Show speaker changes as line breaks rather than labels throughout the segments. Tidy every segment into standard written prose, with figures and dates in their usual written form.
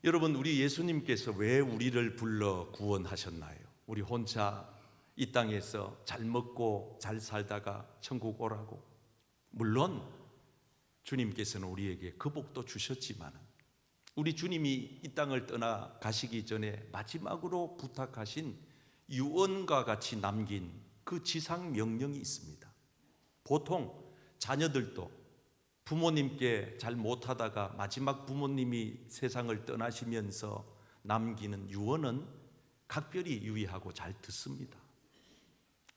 여러분, 우리 예수님께서 왜 우리를 불러 구원하셨나요? 우리 혼자 이 땅에서 잘 먹고 잘 살다가 천국 오라고. 물론 주님께서는 우리에게 그 복도 주셨지만 우리 주님이 이 땅을 떠나 가시기 전에 마지막으로 부탁하신 유언과 같이 남긴 그 지상 명령이 있습니다. 보통 자녀들도 부모님께 잘 못하다가 마지막 부모님이 세상을 떠나시면서 남기는 유언은 각별히 유의하고 잘 듣습니다.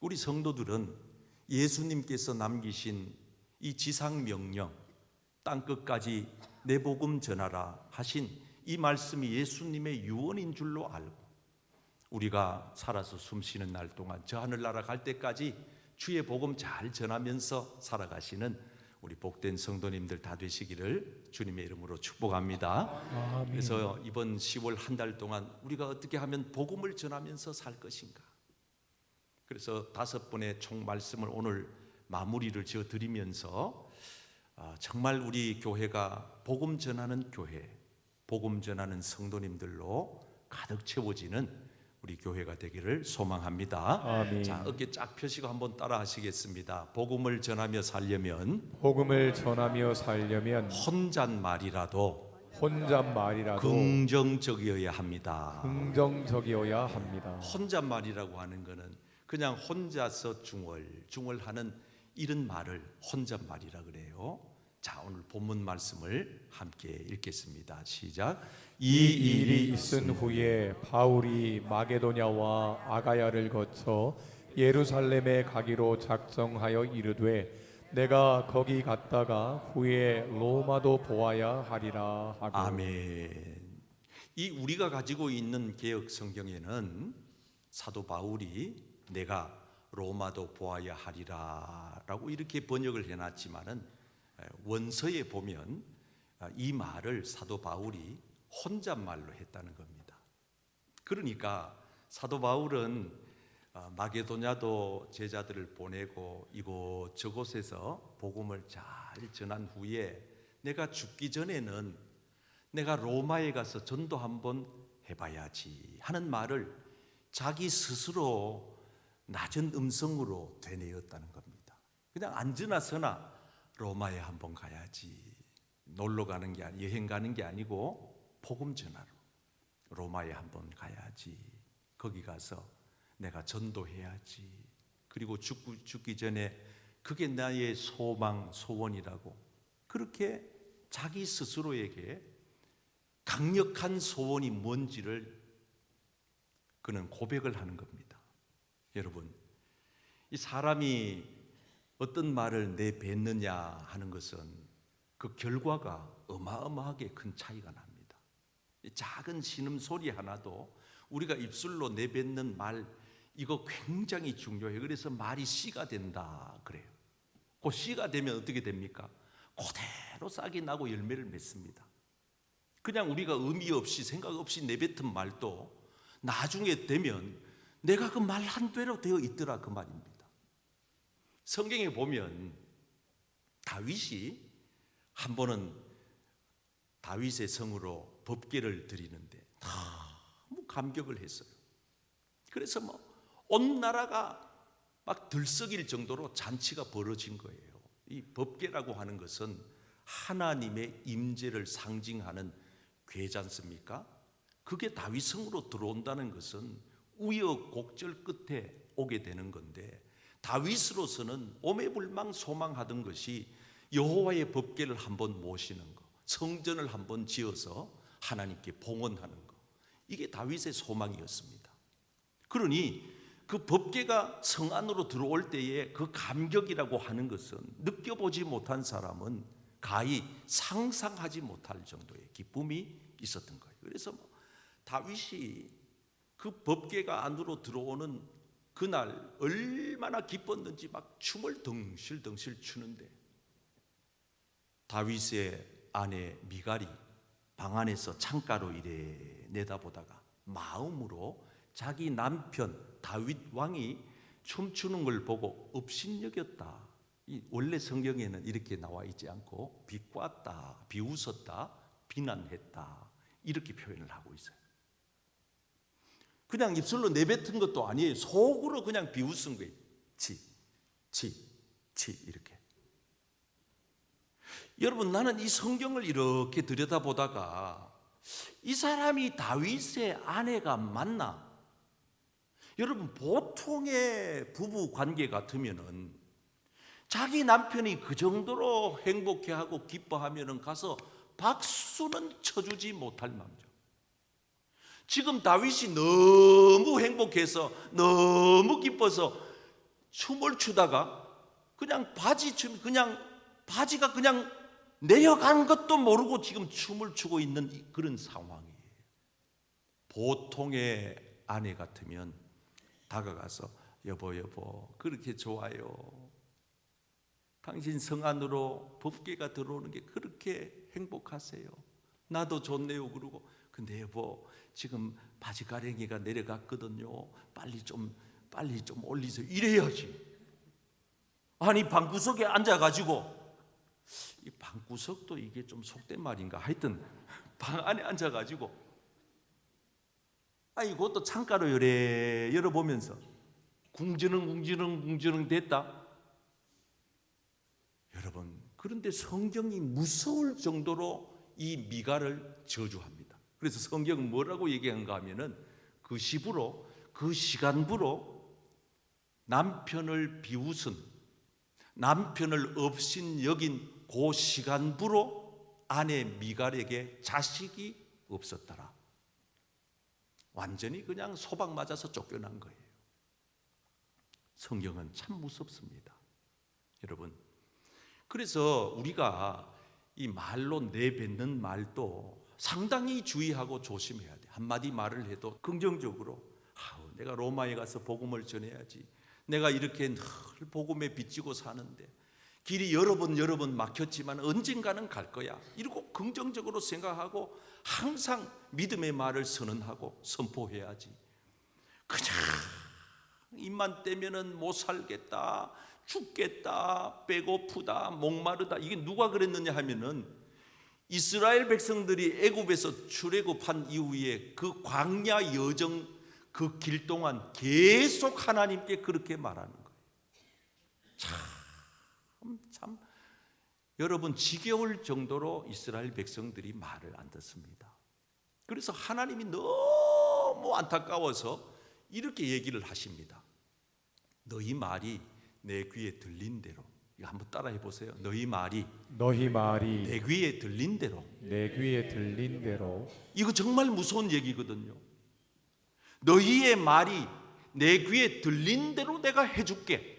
우리 성도들은 예수님께서 남기신 이 지상 명령, 땅끝까지 내 복음 전하라 하신 이 말씀이 예수님의 유언인 줄로 알고 우리가 살아서 숨쉬는 날 동안 저 하늘나라 갈 때까지 주의 복음 잘 전하면서 살아가시는 우리 복된 성도님들 다 되시기를 주님의 이름으로 축복합니다.
아멘.
그래서 이번 10월 한 달 동안 우리가 어떻게 하면 복음을 전하면서 살 것인가? 그래서 5번의 총 말씀을 오늘 마무리를 지어 드리면서 정말 우리 교회가 복음 전하는 교회, 복음 전하는 성도님들로 가득 채워지는 우리 교회가 되기를 소망합니다.
아멘.
자, 어깨 쫙 펴시고 한번 따라 하시겠습니다. 복음을 전하며 살려면
복음을 전하며 살려면 혼잣말이라도
긍정적이어야 합니다.
긍정적이어야 합니다.
혼잣말이라고 하는 것은 그냥 혼자서 중얼하는 이런 말을 혼잣말이라 그래요. 자, 오늘 본문 말씀을 함께 읽겠습니다. 시작.
이 일이 있은 후에 바울이 마게도냐와 아가야를 거쳐 예루살렘에 가기로 작정하여 이르되 내가 거기 갔다가 후에 로마도 보아야 하리라 하고.
아멘. 이 우리가 가지고 있는 개역 성경에는 사도 바울이 내가 로마도 보아야 하리라라고 이렇게 번역을 해놨지만은 원서에 보면 이 말을 사도 바울이 혼잣말로 했다는 겁니다. 그러니까 사도 바울은 마게도냐도 제자들을 보내고 이곳저곳에서 복음을 잘 전한 후에 내가 죽기 전에는 내가 로마에 가서 전도 한번 해봐야지 하는 말을 자기 스스로 낮은 음성으로 되뇌었다는 겁니다. 그냥 앉으나 서나 로마에 한번 가야지. 놀러 가는 게 아니, 여행 가는 게 아니고 복음 전하러 로마에 한번 가야지. 거기 가서 내가 전도해야지. 그리고 죽기 전에 그게 나의 소망, 소원이라고 그렇게 자기 스스로에게 강력한 소원이 뭔지를 그는 고백을 하는 겁니다. 여러분, 이 사람이 어떤 말을 내뱉느냐 하는 것은 그 결과가 어마어마하게 큰 차이가 납니다. 작은 신음소리 하나도 우리가 입술로 내뱉는 말, 이거 굉장히 중요해요. 그래서 말이 씨가 된다 그래요. 그 씨가 되면 어떻게 됩니까? 그대로 싹이 나고 열매를 맺습니다. 그냥 우리가 의미 없이 생각 없이 내뱉은 말도 나중에 되면 내가 그 말 한 대로 되어 있더라 그 말입니다. 성경에 보면 다윗이 한 번은 다윗의 성으로 법궤를 드리는데 너무 감격을 했어요. 그래서 온 나라가 막 들썩일 정도로 잔치가 벌어진 거예요. 이 법궤라고 하는 것은 하나님의 임재를 상징하는 궤지 않습니까? 그게 다윗 성으로 들어온다는 것은 우여곡절 끝에 오게 되는 건데 다윗으로서는 오매불망 소망하던 것이 여호와의 법궤를 한번 모시는 것, 성전을 한번 지어서 하나님께 봉헌하는 것, 이게 다윗의 소망이었습니다. 그러니 그 법궤가 성 안으로 들어올 때에 그 감격이라고 하는 것은 느껴보지 못한 사람은 가히 상상하지 못할 정도의 기쁨이 있었던 거예요. 그래서 다윗이 그 법궤가 안으로 들어오는 그날 얼마나 기뻤는지 막 춤을 덩실덩실 추는데 다윗의 아내 미갈이 방 안에서 창가로 이래 내다보다가 마음으로 자기 남편 다윗 왕이 춤추는 걸 보고 업신여겼다. 원래 성경에는 이렇게 나와 있지 않고 비꼬았다, 비웃었다, 비난했다 이렇게 표현을 하고 있어요. 그냥 입술로 내뱉은 것도 아니에요. 속으로 그냥 비웃은 거예요. 치 이렇게. 여러분, 나는 이 성경을 이렇게 들여다보다가 이 사람이 다윗의 아내가 맞나? 여러분, 보통의 부부 관계 같으면은 자기 남편이 그 정도로 행복해하고 기뻐하면은 가서 박수는 쳐주지 못할 망정. 지금 다윗이 너무 행복해서 너무 기뻐서 춤을 추다가 그냥 바지가 그냥 내려간 것도 모르고 지금 춤을 추고 있는 그런 상황이에요. 보통의 아내 같으면 다가가서 여보 그렇게 좋아요. 당신 성 안으로 법궤가 들어오는 게 그렇게 행복하세요. 나도 좋네요. 그러고 근데 여보 지금 바지 가랭이가 내려갔거든요. 빨리 좀 올리세요. 이래야지. 아니 방구석에 앉아가지고 이 방구석도 이게 좀 속된 말인가? 하여튼 방 안에 앉아가지고 그것도 창가로 열어보면서 궁지렁 됐다. 여러분, 그런데 성경이 무서울 정도로 이 미갈을 저주합니다. 그래서 성경은 뭐라고 얘기한가 하면은 그 시간부로 남편을 비웃은, 남편을 업신 여긴 그 시간부로 아내 미갈에게 자식이 없었더라. 완전히 그냥 소박 맞아서 쫓겨난 거예요. 성경은 참 무섭습니다. 여러분, 그래서 우리가 이 말로 내뱉는 말도 상당히 주의하고 조심해야 돼. 한마디 말을 해도 긍정적으로 내가 로마에 가서 복음을 전해야지. 내가 이렇게 늘 복음에 빚지고 사는데 길이 여러 번 막혔지만 언젠가는 갈 거야. 이러고 긍정적으로 생각하고 항상 믿음의 말을 선언하고 선포해야지. 그냥 입만 떼면은 못 살겠다, 죽겠다, 배고프다, 목마르다. 이게 누가 그랬느냐 하면은 이스라엘 백성들이 애굽에서 출애굽한 이후에 그 광야 여정 그 길 동안 계속 하나님께 그렇게 말하는 거예요. 참 여러분, 지겨울 정도로 이스라엘 백성들이 말을 안 듣습니다. 그래서 하나님이 너무 안타까워서 이렇게 얘기를 하십니다. 너희 말이 내 귀에 들린 대로. 이거 한번 따라해 보세요. 너희 말이 내 귀에 들린 대로. 이거 정말 무서운 얘기거든요. 너희의 말이 내 귀에 들린 대로 내가 해줄게.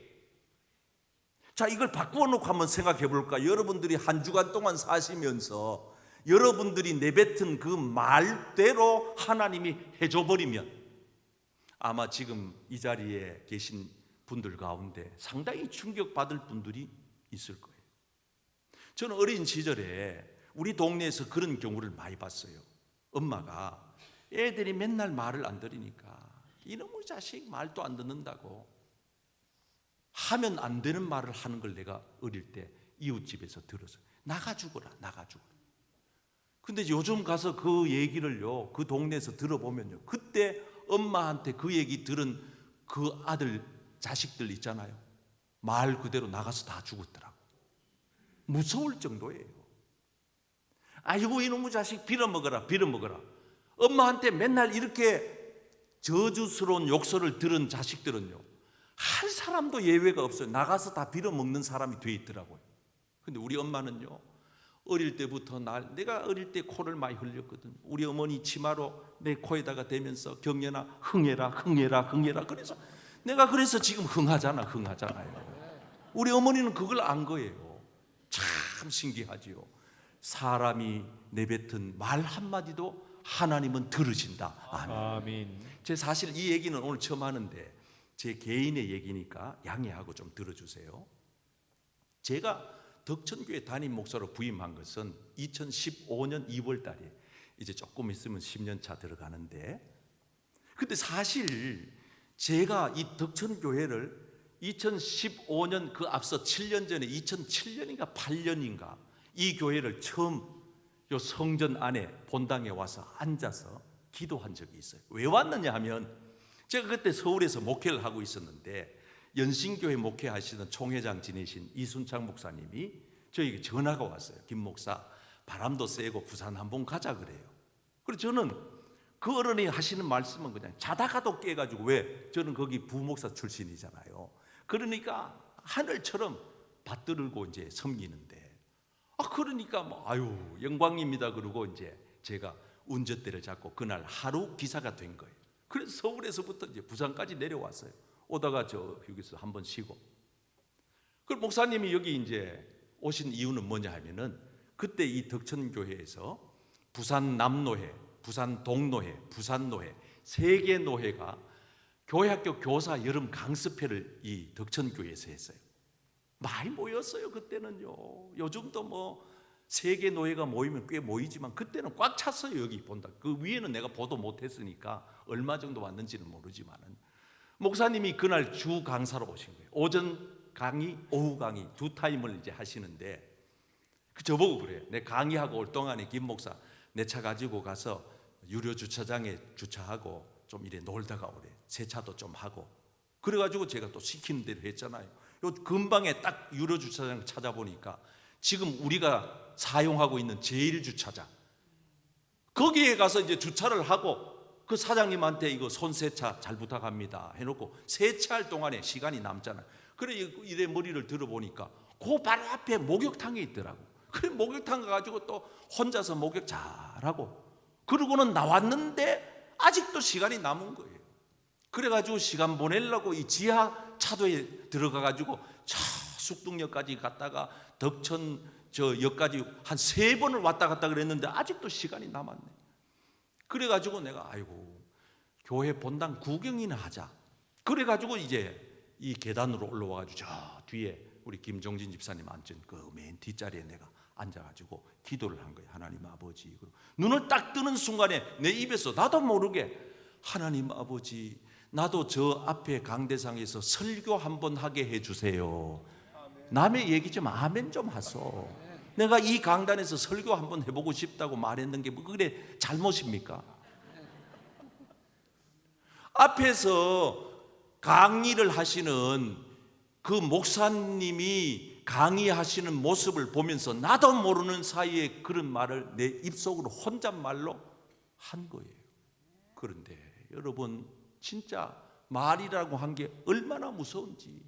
자, 이걸 바꾸어 놓고 한번 생각해 볼까? 여러분들이 한 주간 동안 사시면서 여러분들이 내뱉은 그 말대로 하나님이 해줘 버리면 아마 지금 이 자리에 계신 분들 가운데 상당히 충격받을 분들이 있을 거예요. 저는 어린 시절에 우리 동네에서 그런 경우를 많이 봤어요. 엄마가 애들이 맨날 말을 안 들으니까 이놈의 자식 말도 안 듣는다고 하면 안 되는 말을 하는 걸 내가 어릴 때 이웃집에서 들었어요. 나가 죽어라. 근데 요즘 가서 그 얘기를요, 그 동네에서 들어보면요, 그때 엄마한테 그 얘기 들은 그 아들 자식들 있잖아요, 말 그대로 나가서 다 죽었더라고. 무서울 정도예요. 아이고 이놈의 자식 빌어먹어라. 엄마한테 맨날 이렇게 저주스러운 욕설을 들은 자식들은요, 한 사람도 예외가 없어요. 나가서 다 빌어먹는 사람이 돼 있더라고요. 근데 우리 엄마는요, 어릴 때부터 내가 어릴 때 코를 많이 흘렸거든. 우리 어머니 치마로 내 코에다가 대면서 경연아 흥해라. 그래서 지금 흥하잖아요. 우리 어머니는 그걸 안 거예요. 참 신기하지요. 사람이 내뱉은 말 한마디도 하나님은 들으신다. 아멘. 제 사실 이 얘기는 오늘 처음 하는데 제 개인의 얘기니까 양해하고 좀 들어주세요. 제가 덕천교회 담임 목사로 부임한 것은 2015년 2월 달에 이제 조금 있으면 10년 차 들어가는데, 근데 사실 제가 이 덕천교회를 2015년 그 앞서 7년 전에 2007년인가 8년인가 이 교회를 처음 요 성전 안에 본당에 와서 앉아서 기도한 적이 있어요. 왜 왔느냐 하면 제가 그때 서울에서 목회를 하고 있었는데 연신교회 목회하시던 총회장 지내신 이순창 목사님이 저에게 전화가 왔어요. 김 목사, 바람도 세고 부산 한번 가자 그래요. 그래서 저는 그 어른이 하시는 말씀은 그냥 자다가도 깨가지고, 왜? 저는 거기 부목사 출신이잖아요. 그러니까 하늘처럼 받들고 이제 섬기는데, 그러니까 뭐 아유 영광입니다 그러고 이제 제가 운전대를 잡고 그날 하루 기사가 된 거예요. 그래서 서울에서부터 이제 부산까지 내려왔어요. 오다가 저 여기서 한번 쉬고. 그 목사님이 여기 이제 오신 이유는 뭐냐 하면은 그때 이 덕천교회에서 부산 남노회, 부산 동노회, 부산노회 세 개 노회가 교회학교 교사 여름 강습회를 이 덕천교회에서 했어요. 많이 모였어요 그때는요. 요즘도 뭐 세 개 노회가 모이면 꽤 모이지만 그때는 꽉 찼어요. 여기 본다. 그 위에는 내가 보도 못했으니까 얼마 정도 왔는지는 모르지만은 목사님이 그날 주 강사로 오신 거예요. 오전 강의, 오후 강의 두 타임을 이제 하시는데 그 저보고 그래요. 내 강의하고 올 동안에 김 목사 내 차 가지고 가서 유료 주차장에 주차하고 좀 이래 놀다가 오래. 세차도 좀 하고. 그래가지고 제가 또 시키는 대로 했잖아요. 요 근방에 딱 유료 주차장 찾아보니까 지금 우리가 사용하고 있는 제1주차장 거기에 가서 이제 주차를 하고 그 사장님한테 이거 손세차 잘 부탁합니다 해놓고 세차할 동안에 시간이 남잖아요. 그래 이래 머리를 들어보니까 그 바로 앞에 목욕탕이 있더라고. 그래 목욕탕 가가지고 또 혼자서 목욕 잘하고 그러고는 나왔는데 아직도 시간이 남은 거예요. 그래가지고 시간 보내려고 이 지하 차도에 들어가가지고 저 숙동역까지 갔다가 덕천 저 역까지 한 3번을 왔다 갔다 그랬는데 아직도 시간이 남았네. 그래가지고 내가 아이고 교회 본당 구경이나 하자. 그래가지고 이제 이 계단으로 올라와가지고 저 뒤에 우리 김종진 집사님 앉은 그 맨 뒷자리에 내가 앉아가지고 기도를 한 거예요. 하나님 아버지. 눈을 딱 뜨는 순간에 내 입에서 나도 모르게 하나님 아버지 나도 저 앞에 강대상에서 설교 한번 하게 해주세요. 남의 얘기 좀 아멘 좀 하소. 내가 이 강단에서 설교 한번 해보고 싶다고 말했는 게 뭐 그래 잘못입니까? 앞에서 강의를 하시는 그 목사님이 강의하시는 모습을 보면서 나도 모르는 사이에 그런 말을 내 입속으로 혼잣말로 한 거예요. 그런데 여러분 진짜 말이라고 한 게 얼마나 무서운지.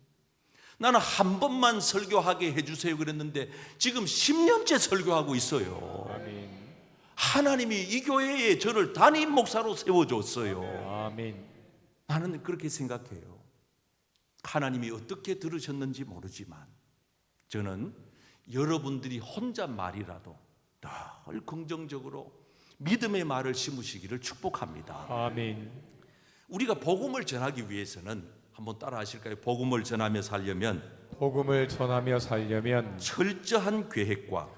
나는 한 번만 설교하게 해주세요 그랬는데 지금 10년째 설교하고 있어요.
아멘.
하나님이 이 교회에 저를 담임 목사로 세워줬어요.
아멘.
나는 그렇게 생각해요. 하나님이 어떻게 들으셨는지 모르지만 저는 여러분들이 혼잣말이라도 늘 긍정적으로 믿음의 말을 심으시기를 축복합니다.
아멘.
우리가 복음을 전하기 위해서는 한번 따라 하실까요? 복음을 전하며 살려면
복음을 전하며 살려면
철저한 계획과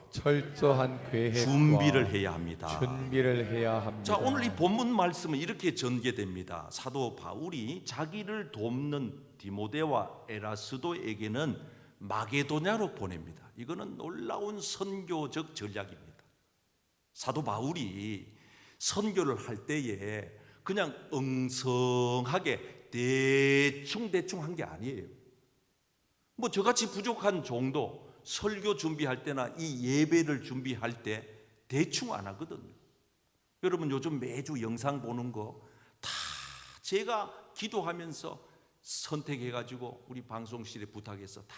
준비를 해야 합니다.
준비를 해야 합니다.
자, 오늘 이 본문 말씀은 이렇게 전개됩니다. 사도 바울이 자기를 돕는 디모데와 에라스도에게는 마게도냐로 보냅니다. 이거는 놀라운 선교적 전략입니다. 사도 바울이 선교를 할 때에 그냥 엉성하게 대충 한 게 아니에요. 뭐 저같이 부족한 정도 설교 준비할 때나 이 예배를 준비할 때 대충 안 하거든요. 여러분 요즘 매주 영상 보는 거 다 제가 기도하면서 선택해가지고 우리 방송실에 부탁해서 다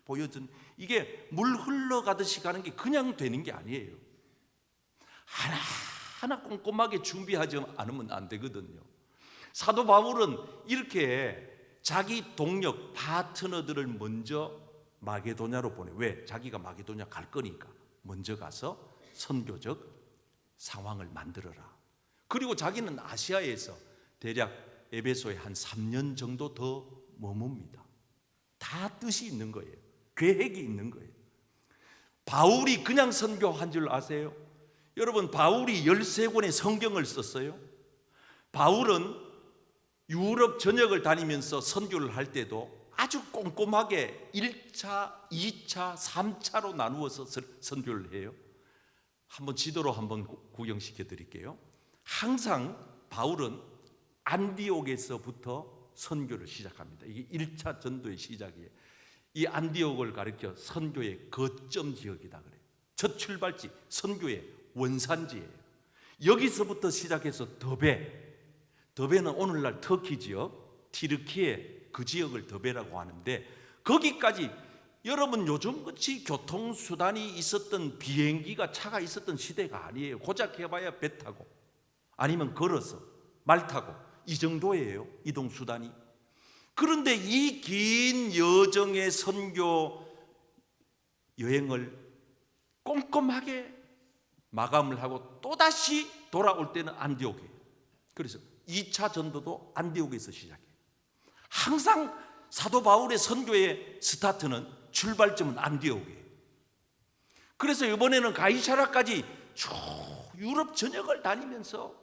보여준 이게 물 흘러가듯이 가는 게 그냥 되는 게 아니에요. 하나하나 꼼꼼하게 준비하지 않으면 안 되거든요. 사도 바울은 이렇게 자기 동력 파트너들을 먼저 마게도냐로 보내. 왜? 자기가 마게도냐 갈 거니까 먼저 가서 선교적 상황을 만들어라. 그리고 자기는 아시아에서 대략 에베소에 한 3년 정도 더 머뭅니다. 다 뜻이 있는 거예요. 계획이 있는 거예요. 바울이 그냥 선교한 줄 아세요? 여러분 바울이 13권의 성경을 썼어요. 바울은 유럽 전역을 다니면서 선교를 할 때도 아주 꼼꼼하게 1차, 2차, 3차로 나누어서 선교를 해요. 한번 지도로 한번 구경시켜 드릴게요. 항상 바울은 안디옥에서부터 선교를 시작합니다. 이게 1차 전도의 시작이에요. 이 안디옥을 가리켜 선교의 거점 지역이다 그래요. 첫 출발지, 선교의 원산지예요. 여기서부터 시작해서 더베는 오늘날 터키 지역, 티르키예 그 지역을 더베라고 하는데, 거기까지 여러분 요즘같이 교통수단이 있었던, 비행기가 차가 있었던 시대가 아니에요. 고작 해봐야 배 타고 아니면 걸어서 말 타고 이 정도예요, 이동수단이. 그런데 이 긴 여정의 선교 여행을 꼼꼼하게 마감을 하고 또다시 돌아올 때는 안디옥이에요. 그래서 2차 전도도 안디옥에서 시작해요. 항상 사도 바울의 선교의 스타트는, 출발점은 안디옥이에요. 그래서 이번에는 가이사라까지 쭉 유럽 전역을 다니면서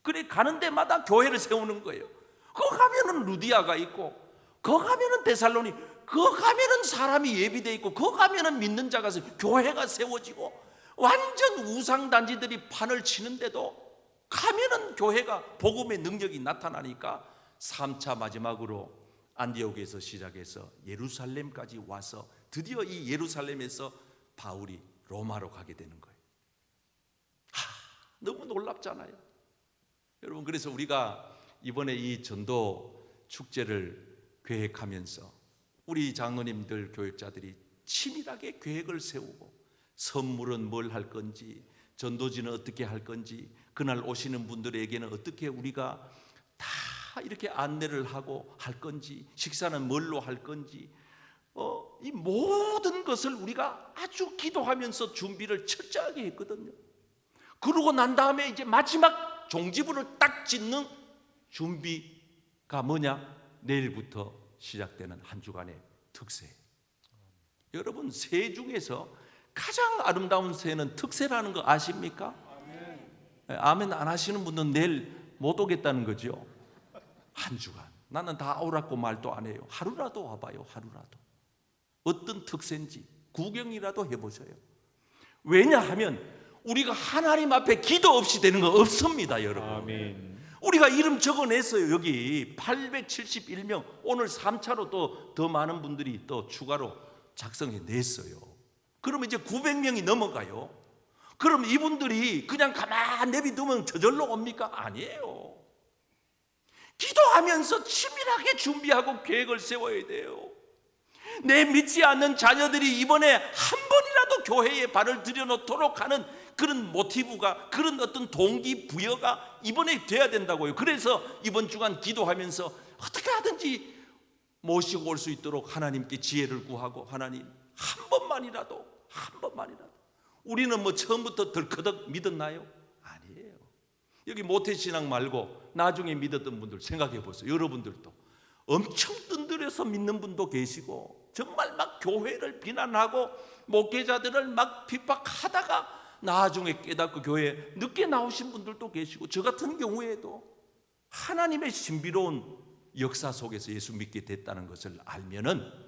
그래 가는 데마다 교회를 세우는 거예요. 거기 가면은 루디아가 있고, 거기 가면은 데살로니, 거기 가면은 사람이 예비돼 있고, 거기 가면은 믿는 자가 교회가 세워지고, 완전 우상 단지들이 판을 치는데도 가면은 교회가 복음의 능력이 나타나니까 3차 마지막으로 안디옥에서 시작해서 예루살렘까지 와서 드디어 이 예루살렘에서 바울이 로마로 가게 되는 거예요. 너무 놀랍잖아요, 여러분. 그래서 우리가 이번에 이 전도 축제를 계획하면서 우리 장로님들, 교육자들이 치밀하게 계획을 세우고, 선물은 뭘 할 건지, 전도지는 어떻게 할 건지, 그날 오시는 분들에게는 어떻게 우리가 다 이렇게 안내를 하고 할 건지, 식사는 뭘로 할 건지, 이 모든 것을 우리가 아주 기도하면서 준비를 철저하게 했거든요. 그러고 난 다음에 이제 마지막 종지부를 딱 짓는 준비가 뭐냐? 내일부터 시작되는 한 주간의 특세. 여러분, 새 중에서 가장 아름다운 새는 특세라는 거 아십니까? 아멘 안 하시는 분은 내일 못 오겠다는 거죠. 한 주간 나는 다 오라고 말도 안 해요. 하루라도 와봐요. 하루라도. 어떤 특세인지 구경이라도 해보세요. 왜냐하면 우리가 하나님 앞에 기도 없이 되는 거 없습니다, 여러분.
아멘.
우리가 이름 적어냈어요. 여기 871명. 오늘 3차로 또 더 많은 분들이 또 추가로 작성해 냈어요. 그러면 이제 900명이 넘어가요. 그럼 이분들이 그냥 가만히 내비두면 저절로 옵니까? 아니에요. 기도하면서 치밀하게 준비하고 계획을 세워야 돼요. 내 믿지 않는 자녀들이 이번에 한 번이라도 교회에 발을 들여놓도록 하는 그런 모티브가, 그런 어떤 동기부여가 이번에 돼야 된다고요. 그래서 이번 주간 기도하면서 어떻게 하든지 모시고 올 수 있도록 하나님께 지혜를 구하고, 하나님 한 번만이라도 우리는 뭐 처음부터 덜커덕 믿었나요? 아니에요. 여기 모태신앙 말고 나중에 믿었던 분들 생각해 보세요. 여러분들도 엄청 뜬들여서 믿는 분도 계시고, 정말 막 교회를 비난하고 목회자들을 막 핍박하다가 나중에 깨닫고 교회에 늦게 나오신 분들도 계시고, 저 같은 경우에도 하나님의 신비로운 역사 속에서 예수 믿게 됐다는 것을 알면은,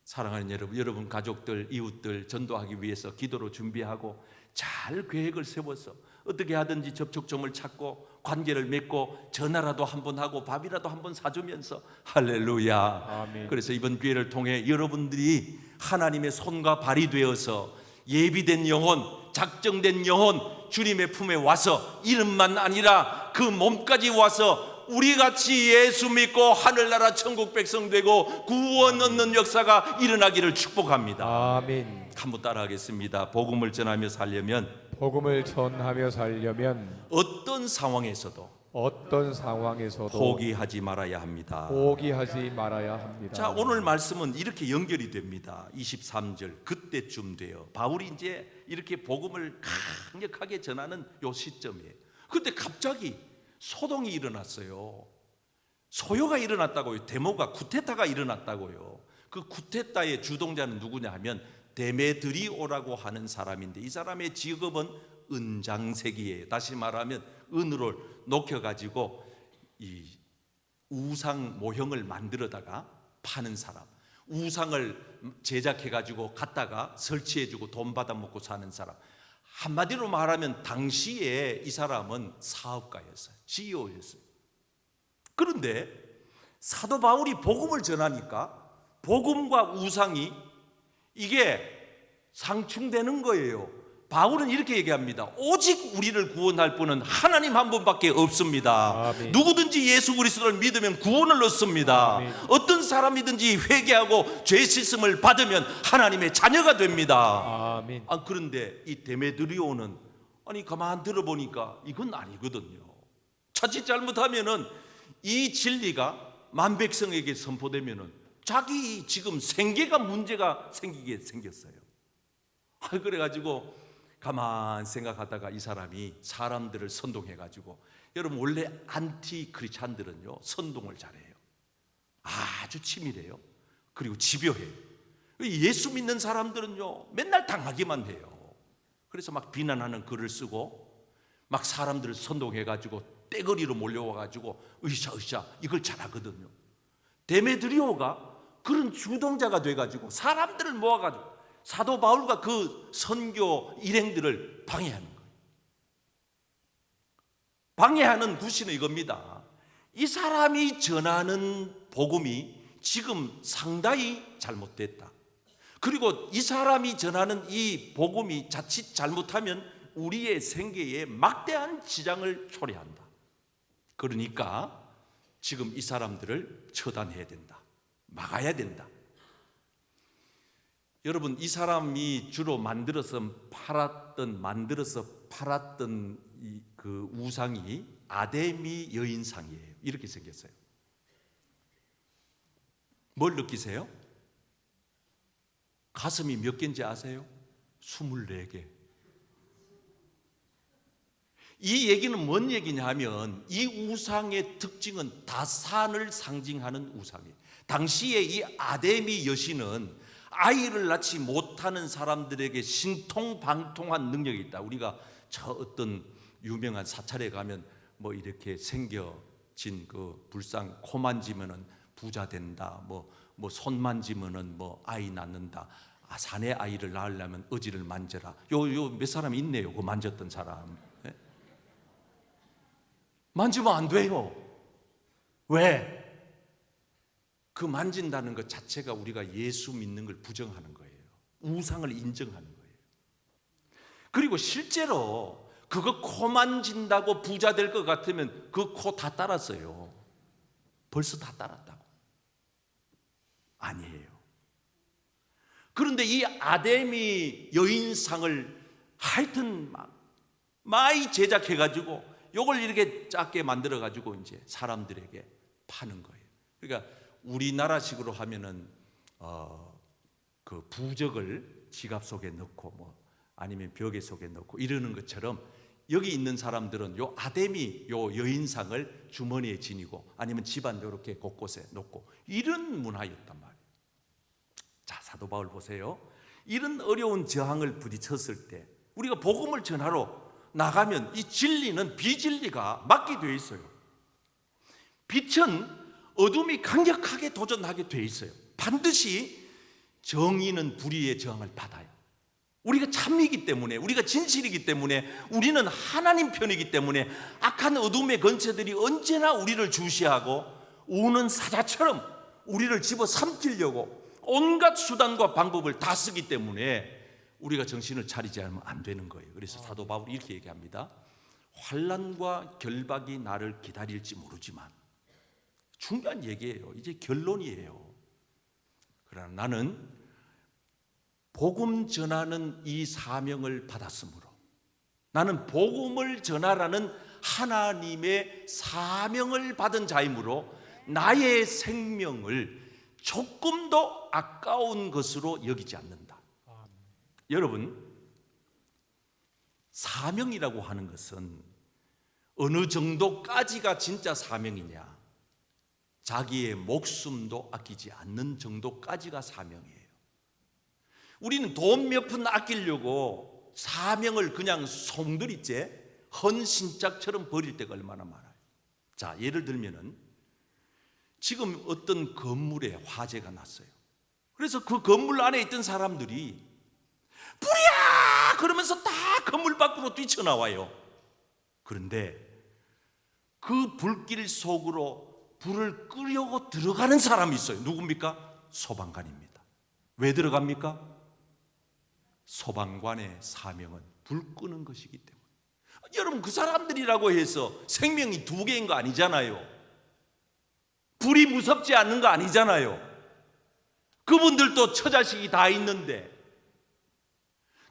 사랑하는 여러분 가족들, 이웃들 전도하기 위해서 기도로 준비하고 잘 계획을 세워서 어떻게 하든지 접촉점을 찾고 관계를 맺고 전화라도 한번 하고 밥이라도 한번 사주면서, 할렐루야.
아멘.
그래서 이번 기회를 통해 여러분들이 하나님의 손과 발이 되어서 예비된 영혼, 작정된 영혼 주님의 품에 와서 이름만 아니라 그 몸까지 와서 우리같이 예수 믿고 하늘나라 천국 백성 되고 구원 얻는 역사가 일어나기를 축복합니다.
아멘.
한번 따라하겠습니다. 복음을 전하며 살려면
복음을 전하며 살려면
어떤 상황에서도 포기하지 말아야 합니다.
포기하지 말아야 합니다.
자, 오늘 말씀은 이렇게 연결이 됩니다. 23절 그때쯤 돼요. 바울이 이제 이렇게 복음을 강력하게 전하는 요 시점이에요. 그때 갑자기 소동이 일어났어요. 소요가 일어났다고요. 데모가, 쿠데타가 일어났다고요. 그 쿠데타의 주동자는 누구냐 하면 데메드리오라고 하는 사람인데, 이 사람의 직업은 은장색이에요. 다시 말하면 은으로 녹여가지고 이 우상 모형을 만들어다가 파는 사람, 우상을 제작해가지고 갖다가 설치해주고 돈 받아먹고 사는 사람, 한마디로 말하면 당시에 이 사람은 사업가였어요. CEO였어요. 그런데 사도 바울이 복음을 전하니까 복음과 우상이 이게 상충되는 거예요. 바울은 이렇게 얘기합니다. 오직 우리를 구원할 분은 하나님 한 분밖에 없습니다.
아멘.
누구든지 예수 그리스도를 믿으면 구원을 얻습니다.
아멘.
어떤 사람이든지 회개하고 죄 씻음을 받으면 하나님의 자녀가 됩니다.
아멘.
그런데 이 데메드리오는 가만 들어보니까 이건 아니거든요. 자칫 잘못하면은 이 진리가 만백성에게 선포되면은 자기 지금 생계가 문제가 생기게 생겼어요. 그래가지고 가만 생각하다가 이 사람이 사람들을 선동해가지고, 여러분 원래 안티 크리스찬들은요 선동을 잘해요. 아주 치밀해요. 그리고 집요해요. 예수 믿는 사람들은요 맨날 당하기만 해요. 그래서 막 비난하는 글을 쓰고 막 사람들을 선동해가지고 떼거리로 몰려와가지고 으쌰으쌰 이걸 잘하거든요. 데메드리오가 그런 주동자가 돼가지고 사람들을 모아가지고 사도 바울과 그 선교 일행들을 방해하는 거예요. 방해하는 구실은 이겁니다. 이 사람이 전하는 복음이 지금 상당히 잘못됐다. 그리고 이 사람이 전하는 이 복음이 자칫 잘못하면 우리의 생계에 막대한 지장을 초래한다. 그러니까 지금 이 사람들을 처단해야 된다. 막아야 된다. 여러분, 이 사람이 주로 만들어서 팔았던 그 우상이 아데미 여인상이에요. 이렇게 생겼어요. 뭘 느끼세요? 가슴이 몇 개인지 아세요? 24개. 이 얘기는 뭔 얘기냐 하면 이 우상의 특징은 다산을 상징하는 우상이에요. 당시에 이 아데미 여신은 아이를 낳지 못하는 사람들에게 신통방통한 능력이 있다. 우리가 저 어떤 유명한 사찰에 가면 뭐 이렇게 생겨진 그 불상 코 만지면은 부자 된다. 뭐 손 만지면은 뭐 아이 낳는다. 사내 아이를 낳으려면 어지를 만져라. 요 몇 사람 있네요. 그 만졌던 사람. 네? 만지면 안 돼요. 왜? 그 만진다는 것 자체가 우리가 예수 믿는 걸 부정하는 거예요. 우상을 인정하는 거예요. 그리고 실제로 그거 코 만진다고 부자 될 것 같으면 그 코 다 따랐어요. 벌써 다 따랐다고. 아니에요. 그런데 이 아데미 여인상을 하여튼 많이 제작해가지고 요걸 이렇게 작게 만들어가지고 이제 사람들에게 파는 거예요. 그러니까 우리나라식으로 하면은 그 부적을 지갑 속에 넣고 뭐 아니면 벽에 속에 넣고 이러는 것처럼 여기 있는 사람들은 요 아데미 요 여인상을 주머니에 지니고 아니면 집안 이렇게 곳곳에 놓고 이런 문화였단 말이에요. 자, 사도 바울 보세요. 이런 어려운 저항을 부딪혔을 때 우리가 복음을 전하러 나가면 이 진리는 비진리가 맞게 되어 있어요. 빛은 어둠이 강력하게 도전하게 돼 있어요. 반드시 정의는 불의의 저항을 받아요. 우리가 참이기 때문에, 우리가 진실이기 때문에, 우리는 하나님 편이기 때문에 악한 어둠의 권세들이 언제나 우리를 주시하고 우는 사자처럼 우리를 집어삼키려고 온갖 수단과 방법을 다 쓰기 때문에 우리가 정신을 차리지 않으면 안 되는 거예요. 그래서 사도 바울이 이렇게 얘기합니다. 환난과 결박이 나를 기다릴지 모르지만, 중요한 얘기예요. 이제 결론이에요. 그러나 나는 복음 전하는 이 사명을 받았으므로, 나는 복음을 전하라는 하나님의 사명을 받은 자이므로 나의 생명을 조금도 아까운 것으로 여기지 않는다. 여러분, 사명이라고 하는 것은 어느 정도까지가 진짜 사명이냐? 자기의 목숨도 아끼지 않는 정도까지가 사명이에요. 우리는 돈 몇 푼 아끼려고 사명을 그냥 송두리째 헌신짝처럼 버릴 때가 얼마나 많아요. 자, 예를 들면은 지금 어떤 건물에 화재가 났어요. 그래서 그 건물 안에 있던 사람들이 불이야! 그러면서 다 건물 밖으로 뛰쳐나와요. 그런데 그 불길 속으로 불을 끄려고 들어가는 사람이 있어요. 누굽니까? 소방관입니다. 왜 들어갑니까? 소방관의 사명은 불 끄는 것이기 때문에. 여러분, 그 사람들이라고 해서 생명이 2개인 거 아니잖아요. 불이 무섭지 않는 거 아니잖아요. 그분들도 처자식이 다 있는데,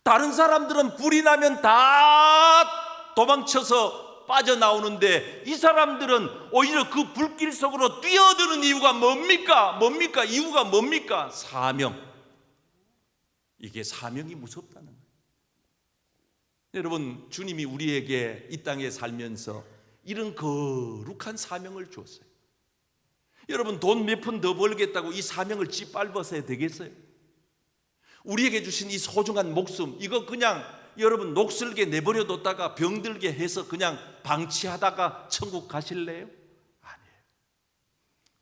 다른 사람들은 불이 나면 다 도망쳐서 빠져나오는데 이 사람들은 오히려 그 불길 속으로 뛰어드는 이유가 뭡니까? 이유가 뭡니까? 사명. 이게 사명이 무섭다는 거예요. 여러분, 주님이 우리에게 이 땅에 살면서 이런 거룩한 사명을 주었어요. 여러분, 돈 몇 푼 더 벌겠다고 이 사명을 짓밟아서야 되겠어요? 우리에게 주신 이 소중한 목숨, 이거 그냥 여러분 녹슬게 내버려 뒀다가 병들게 해서 그냥 방치하다가 천국 가실래요? 아니에요.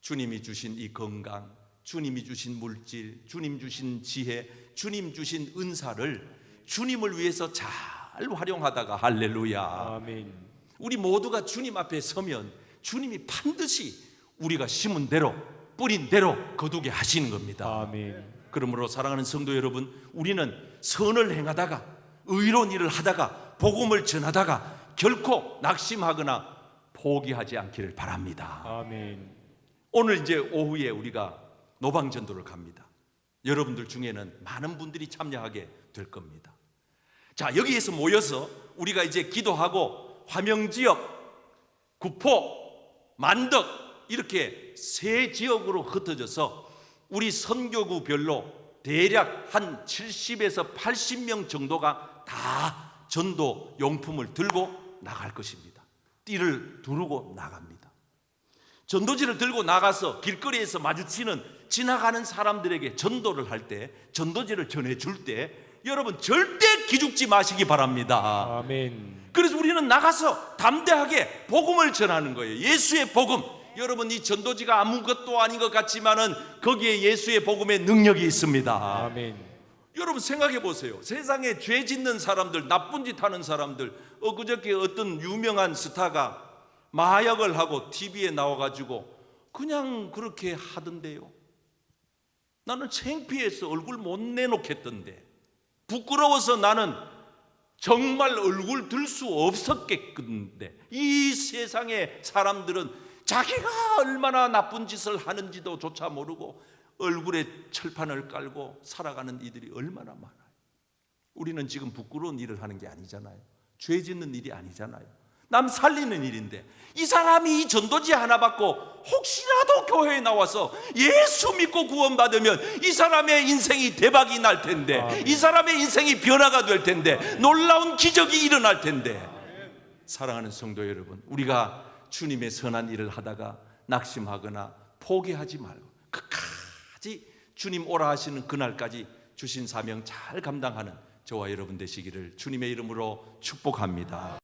주님이 주신 이 건강, 주님이 주신 물질, 주님 주신 지혜, 주님 주신 은사를 주님을 위해서 잘 활용하다가, 할렐루야,
아멘.
우리 모두가 주님 앞에 서면 주님이 반드시 우리가 심은 대로 뿌린 대로 거두게 하시는 겁니다.
아멘.
그러므로 사랑하는 성도 여러분, 우리는 선을 행하다가, 의로운 일을 하다가, 복음을 전하다가 결코 낙심하거나 포기하지 않기를 바랍니다.
아멘.
오늘 이제 오후에 우리가 노방전도를 갑니다. 여러분들 중에는 많은 분들이 참여하게 될 겁니다. 자, 여기에서 모여서 우리가 이제 기도하고 화명지역, 구포, 만덕 이렇게 3지역으로 흩어져서 우리 선교구별로 대략 한 70에서 80명 정도가 다 전도 용품을 들고 나갈 것입니다. 띠를 두르고 나갑니다. 전도지를 들고 나가서 길거리에서 마주치는 지나가는 사람들에게 전도를 할 때, 전도지를 전해줄 때 여러분 절대 기죽지 마시기 바랍니다.
아멘.
그래서 우리는 나가서 담대하게 복음을 전하는 거예요. 예수의 복음. 여러분, 이 전도지가 아무것도 아닌 것 같지만은 거기에 예수의 복음의 능력이 있습니다.
아멘.
여러분 생각해 보세요. 세상에 죄 짓는 사람들, 나쁜 짓 하는 사람들, 그저께 어떤 유명한 스타가 마약을 하고 TV에 나와가지고 그냥 그렇게 하던데요. 나는 창피해서 얼굴 못 내놓겠던데, 부끄러워서 나는 정말 얼굴 들 수 없었겠는데, 이 세상의 사람들은 자기가 얼마나 나쁜 짓을 하는지도 조차 모르고 얼굴에 철판을 깔고 살아가는 이들이 얼마나 많아요. 우리는 지금 부끄러운 일을 하는 게 아니잖아요. 죄 짓는 일이 아니잖아요. 남 살리는 일인데, 이 사람이 이 전도지 하나 받고 혹시라도 교회에 나와서 예수 믿고 구원받으면 이 사람의 인생이 대박이 날 텐데, 이 사람의 인생이 변화가 될 텐데, 놀라운 기적이 일어날 텐데. 사랑하는 성도 여러분, 우리가 주님의 선한 일을 하다가 낙심하거나 포기하지 말고 끝까지 주님 오라 하시는 그날까지 주신 사명 잘 감당하는 저와 여러분 되시기를 주님의 이름으로 축복합니다.